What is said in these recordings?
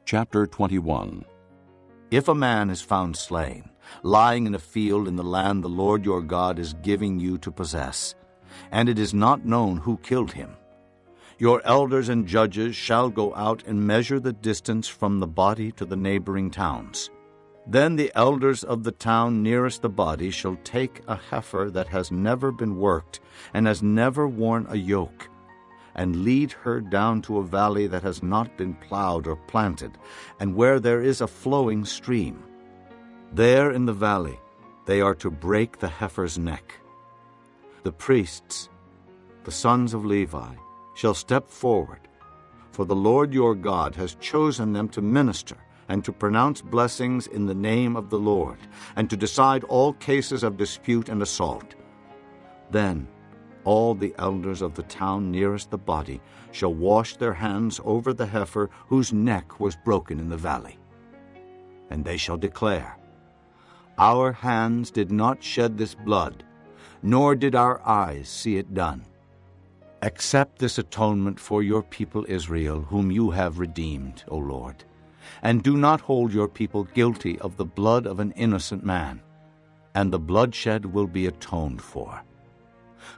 Chapter 21. If a man is found slain, lying in a field in the land the Lord your God is giving you to possess, and it is not known who killed him, your elders and judges shall go out and measure the distance from the body to the neighboring towns. Then the elders of the town nearest the body shall take a heifer that has never been worked and has never worn a yoke, and lead her down to a valley that has not been plowed or planted, and where there is a flowing stream. There in the valley they are to break the heifer's neck. The priests, the sons of Levi, shall step forward, for the Lord your God has chosen them to minister and to pronounce blessings in the name of the Lord, and to decide all cases of dispute and assault. Then all the elders of the town nearest the body shall wash their hands over the heifer whose neck was broken in the valley. And they shall declare, Our hands did not shed this blood, nor did our eyes see it done. Accept this atonement for your people Israel, whom you have redeemed, O Lord, and do not hold your people guilty of the blood of an innocent man, and the bloodshed will be atoned for.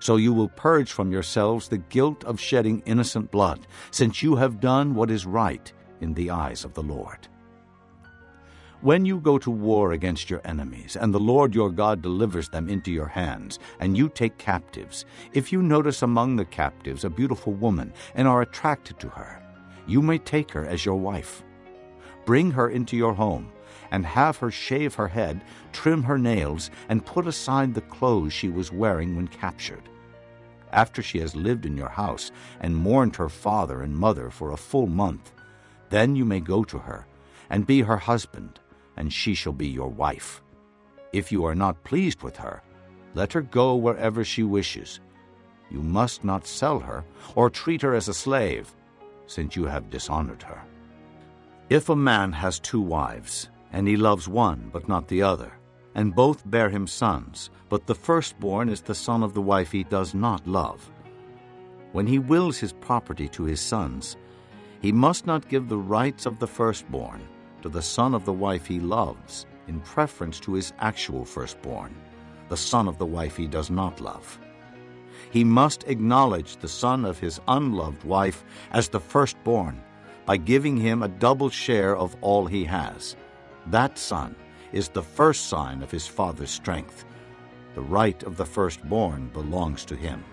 So you will purge from yourselves the guilt of shedding innocent blood, since you have done what is right in the eyes of the Lord. When you go to war against your enemies, and the Lord your God delivers them into your hands, and you take captives, if you notice among the captives a beautiful woman and are attracted to her, you may take her as your wife. Bring her into your home, and have her shave her head, trim her nails, and put aside the clothes she was wearing when captured. After she has lived in your house and mourned her father and mother for a full month, then you may go to her and be her husband, and she shall be your wife. If you are not pleased with her, let her go wherever she wishes. You must not sell her or treat her as a slave, since you have dishonored her. If a man has 2 wives, and he loves one but not the other, and both bear him sons, but the firstborn is the son of the wife he does not love, when he wills his property to his sons, he must not give the rights of the firstborn to the son of the wife he loves in preference to his actual firstborn, the son of the wife he does not love. He must acknowledge the son of his unloved wife as the firstborn by giving him a double share of all he has. That son is the first sign of his father's strength. The right of the firstborn belongs to him.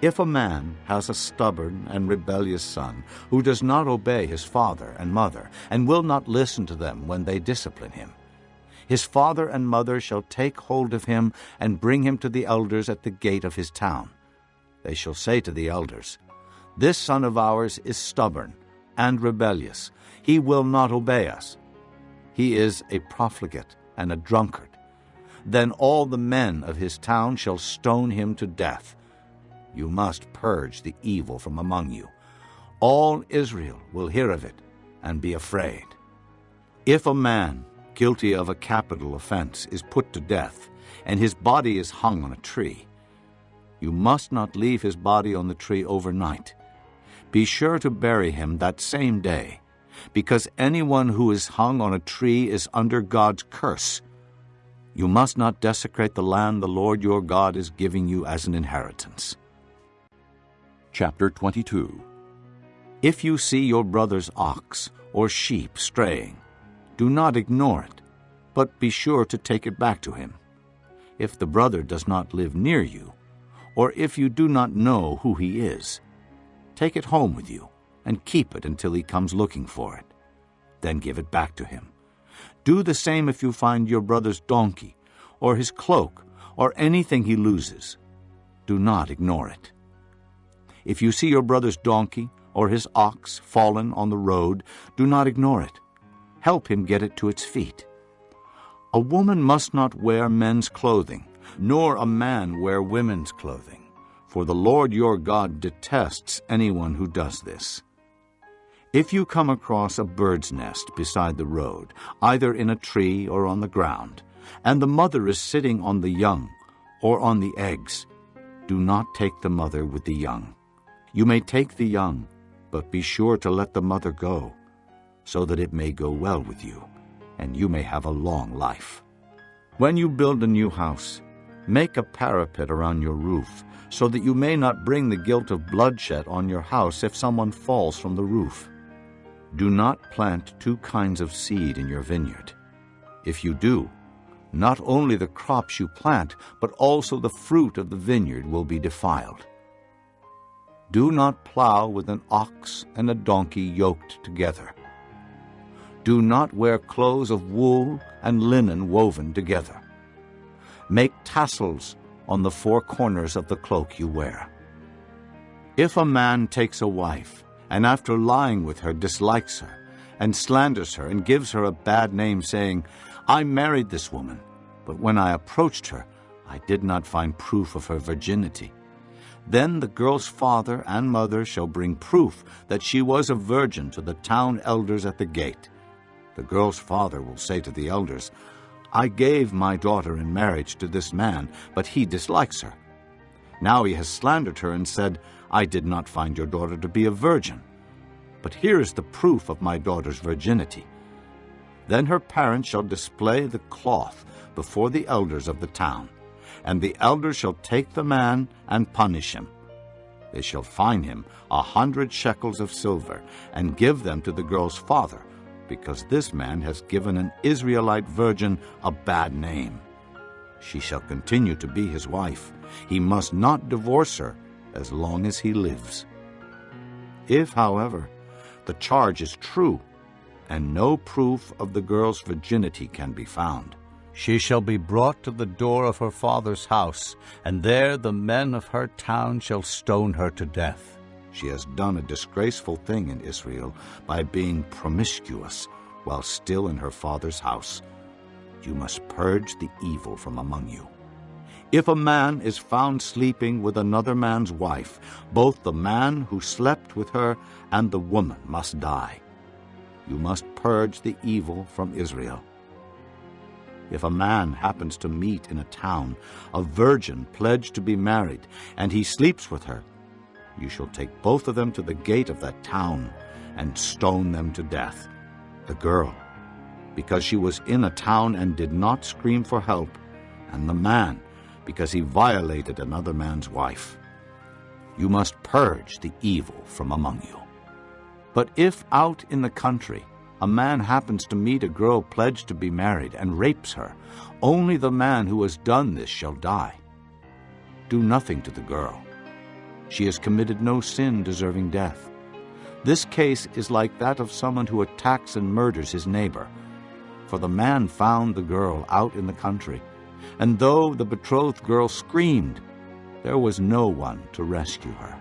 If a man has a stubborn and rebellious son who does not obey his father and mother and will not listen to them when they discipline him, his father and mother shall take hold of him and bring him to the elders at the gate of his town. They shall say to the elders, This son of ours is stubborn and rebellious. He will not obey us. He is a profligate and a drunkard. Then all the men of his town shall stone him to death. You must purge the evil from among you. All Israel will hear of it and be afraid. If a man guilty of a capital offense is put to death, and his body is hung on a tree, you must not leave his body on the tree overnight. Be sure to bury him that same day, because anyone who is hung on a tree is under God's curse. You must not desecrate the land the Lord your God is giving you as an inheritance. Chapter 22. If you see your brother's ox or sheep straying, do not ignore it, but be sure to take it back to him. If the brother does not live near you, or if you do not know who he is, take it home with you and keep it until he comes looking for it. Then give it back to him. Do the same if you find your brother's donkey, or his cloak, or anything he loses. Do not ignore it. If you see your brother's donkey or his ox fallen on the road, do not ignore it. Help him get it to its feet. A woman must not wear men's clothing, nor a man wear women's clothing, for the Lord your God detests anyone who does this. If you come across a bird's nest beside the road, either in a tree or on the ground, and the mother is sitting on the young or on the eggs, do not take the mother with the young. You may take the young, but be sure to let the mother go, so that it may go well with you, and you may have a long life. When you build a new house, make a parapet around your roof, so that you may not bring the guilt of bloodshed on your house if someone falls from the roof. Do not plant two kinds of seed in your vineyard. If you do, not only the crops you plant, but also the fruit of the vineyard will be defiled. Do not plow with an ox and a donkey yoked together. Do not wear clothes of wool and linen woven together. Make tassels on the four corners of the cloak you wear. If a man takes a wife, and after lying with her dislikes her, and slanders her and gives her a bad name, saying, I married this woman, but when I approached her, I did not find proof of her virginity. Then the girl's father and mother shall bring proof that she was a virgin to the town elders at the gate. The girl's father will say to the elders, I gave my daughter in marriage to this man, but he dislikes her. Now he has slandered her and said, I did not find your daughter to be a virgin. But here is the proof of my daughter's virginity. Then her parents shall display the cloth before the elders of the town, and the elders shall take the man and punish him. They shall fine him 100 shekels of silver, and give them to the girl's father, because this man has given an Israelite virgin a bad name. She shall continue to be his wife. He must not divorce her as long as he lives. If, however, the charge is true, and no proof of the girl's virginity can be found, she shall be brought to the door of her father's house, and there the men of her town shall stone her to death. She has done a disgraceful thing in Israel by being promiscuous while still in her father's house. You must purge the evil from among you. If a man is found sleeping with another man's wife, both the man who slept with her and the woman must die. You must purge the evil from Israel. If a man happens to meet in a town a virgin pledged to be married, and he sleeps with her, you shall take both of them to the gate of that town and stone them to death. The girl, because she was in a town and did not scream for help, and the man, because he violated another man's wife. You must purge the evil from among you. But if out in the country a man happens to meet a girl pledged to be married and rapes her, only the man who has done this shall die. Do nothing to the girl. She has committed no sin deserving death. This case is like that of someone who attacks and murders his neighbor. For the man found the girl out in the country, and though the betrothed girl screamed, there was no one to rescue her.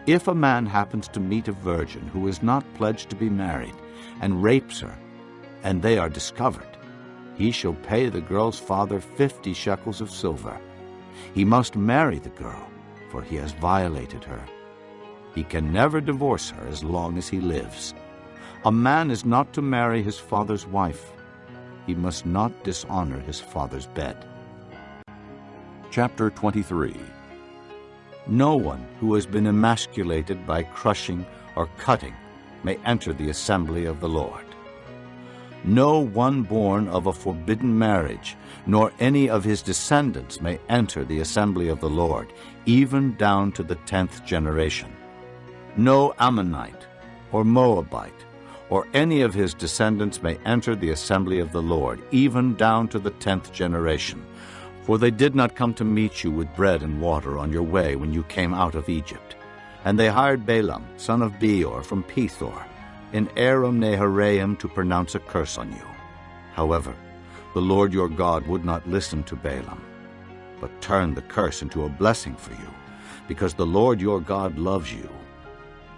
If a man happens to meet a virgin who is not pledged to be married and rapes her, and they are discovered, he shall pay the girl's father 50 shekels of silver. He must marry the girl, for he has violated her. He can never divorce her as long as he lives. A man is not to marry his father's wife. He must not dishonor his father's bed. Chapter 23. No one who has been emasculated by crushing or cutting may enter the assembly of the Lord. No one born of a forbidden marriage, nor any of his descendants may enter the assembly of the Lord, even down to the 10th generation. No Ammonite or Moabite or any of his descendants may enter the assembly of the Lord, even down to the 10th generation. For they did not come to meet you with bread and water on your way when you came out of Egypt. And they hired Balaam, son of Beor, from Pethor, in Aram Naharaim, to pronounce a curse on you. However, the Lord your God would not listen to Balaam, but turned the curse into a blessing for you, because the Lord your God loves you.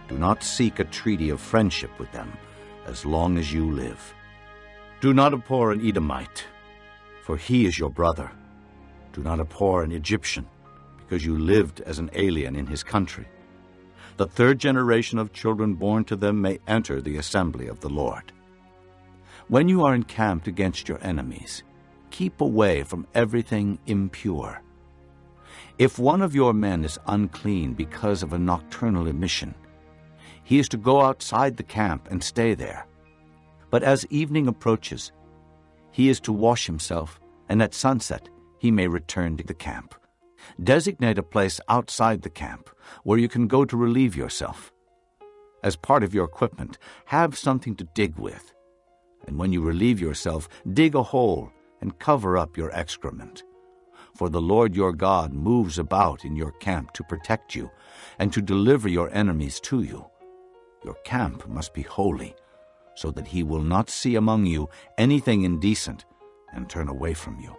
Do not seek a treaty of friendship with them as long as you live. Do not abhor an Edomite, for he is your brother. Do not abhor an Egyptian, because you lived as an alien in his country. The 3rd generation of children born to them may enter the assembly of the Lord. When you are encamped against your enemies, keep away from everything impure. If one of your men is unclean because of a nocturnal emission, He is to go outside the camp and stay there. But as evening approaches, he is to wash himself, and at sunset he may return to the camp. Designate a place outside the camp where you can go to relieve yourself. As part of your equipment, have something to dig with. And when you relieve yourself, dig a hole and cover up your excrement. For the Lord your God moves about in your camp to protect you and to deliver your enemies to you. Your camp must be holy, so that he will not see among you anything indecent and turn away from you.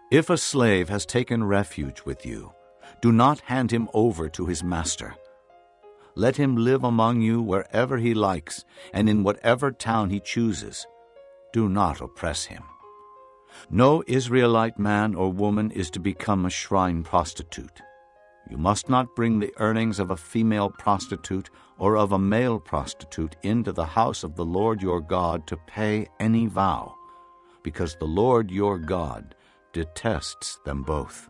If a slave has taken refuge with you, do not hand him over to his master. Let him live among you wherever he likes and in whatever town he chooses. Do not oppress him. No Israelite man or woman is to become a shrine prostitute. You must not bring the earnings of a female prostitute or of a male prostitute into the house of the Lord your God to pay any vow, because the Lord your God detests them both.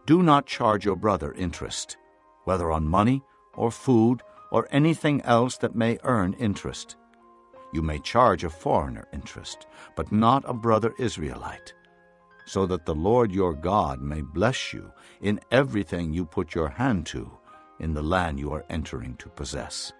Do not charge your brother interest, whether on money or food or anything else that may earn interest. You may charge a foreigner interest, but not a brother Israelite, so that the Lord your God may bless you in everything you put your hand to in the land you are entering to possess.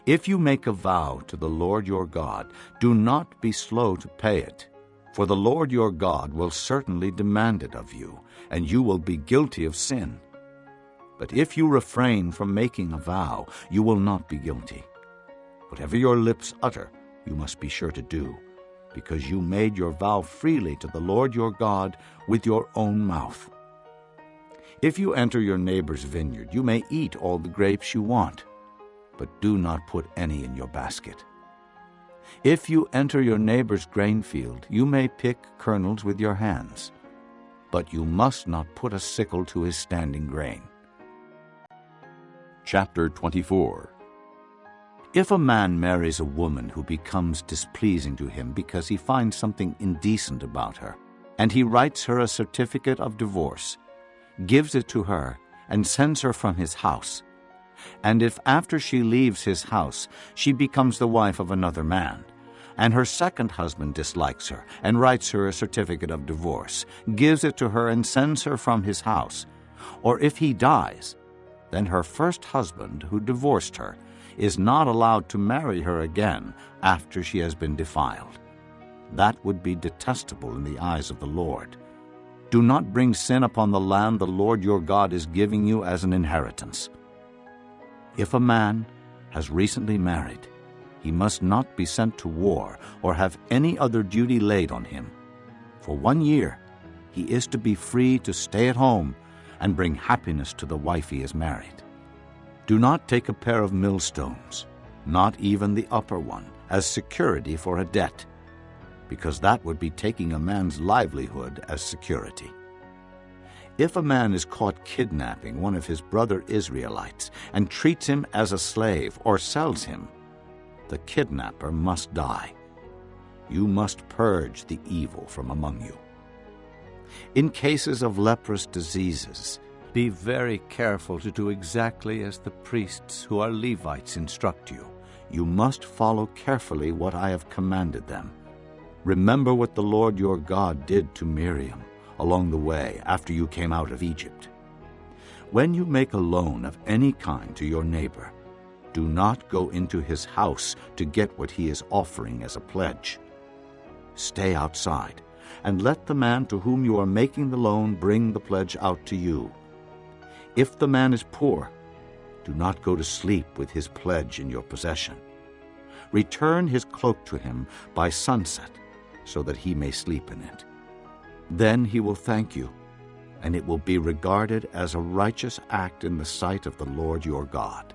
If you make a vow to the Lord your God, do not be slow to pay it, for the Lord your God will certainly demand it of you, and you will be guilty of sin. But if you refrain from making a vow, you will not be guilty. Whatever your lips utter, you must be sure to do, because you made your vow freely to the Lord your God with your own mouth. If you enter your neighbor's vineyard, you may eat all the grapes you want, but do not put any in your basket. If you enter your neighbor's grain field, you may pick kernels with your hands, but you must not put a sickle to his standing grain. Chapter 24. If a man marries a woman who becomes displeasing to him because he finds something indecent about her, and he writes her a certificate of divorce, gives it to her, and sends her from his house, and if after she leaves his house she becomes the wife of another man, and her second husband dislikes her and writes her a certificate of divorce, gives it to her and sends her from his house, or if he dies, then her first husband who divorced her is not allowed to marry her again after she has been defiled. That would be detestable in the eyes of the Lord. Do not bring sin upon the land the Lord your God is giving you as an inheritance. If a man has recently married, he must not be sent to war or have any other duty laid on him. For 1 year he is to be free to stay at home and bring happiness to the wife he has married. Do not take a pair of millstones, not even the upper one, as security for a debt, because that would be taking a man's livelihood as security. If a man is caught kidnapping one of his brother Israelites and treats him as a slave or sells him, the kidnapper must die. You must purge the evil from among you. In cases of leprous diseases, be very careful to do exactly as the priests who are Levites instruct you. You must follow carefully what I have commanded them. Remember what the Lord your God did to Miriam along the way after you came out of Egypt. When you make a loan of any kind to your neighbor, do not go into his house to get what he is offering as a pledge. Stay outside, and let the man to whom you are making the loan bring the pledge out to you. If the man is poor, do not go to sleep with his pledge in your possession. Return his cloak to him by sunset, so that he may sleep in it. Then he will thank you, and it will be regarded as a righteous act in the sight of the Lord your God.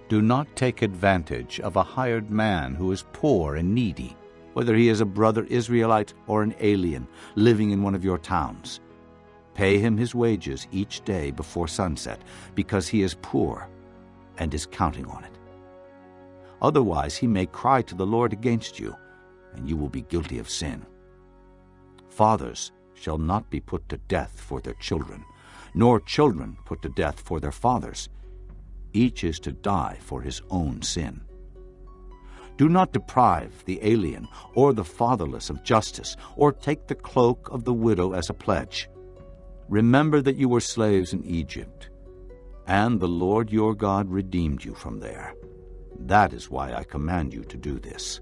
Do not take advantage of a hired man who is poor and needy, whether he is a brother Israelite or an alien living in one of your towns. Pay him his wages each day before sunset, because he is poor and is counting on it. Otherwise he may cry to the Lord against you, and you will be guilty of sin. Fathers shall not be put to death for their children, nor children put to death for their fathers. Each is to die for his own sin. Do not deprive the alien or the fatherless of justice, or take the cloak of the widow as a pledge. Remember that you were slaves in Egypt, and the Lord your God redeemed you from there. That is why I command you to do this.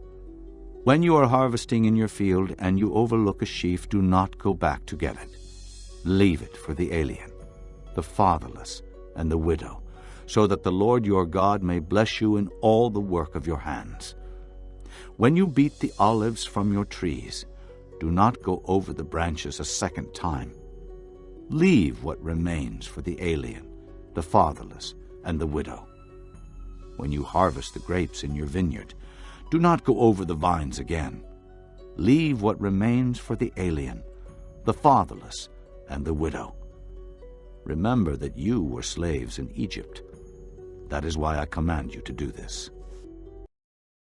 When you are harvesting in your field and you overlook a sheaf, do not go back to get it. Leave it for the alien, the fatherless, and the widow, so that the Lord your God may bless you in all the work of your hands. When you beat the olives from your trees, do not go over the branches a second time. Leave what remains for the alien, the fatherless, and the widow. When you harvest the grapes in your vineyard, do not go over the vines again. Leave what remains for the alien, the fatherless, and the widow. Remember that you were slaves in Egypt. That is why I command you to do this.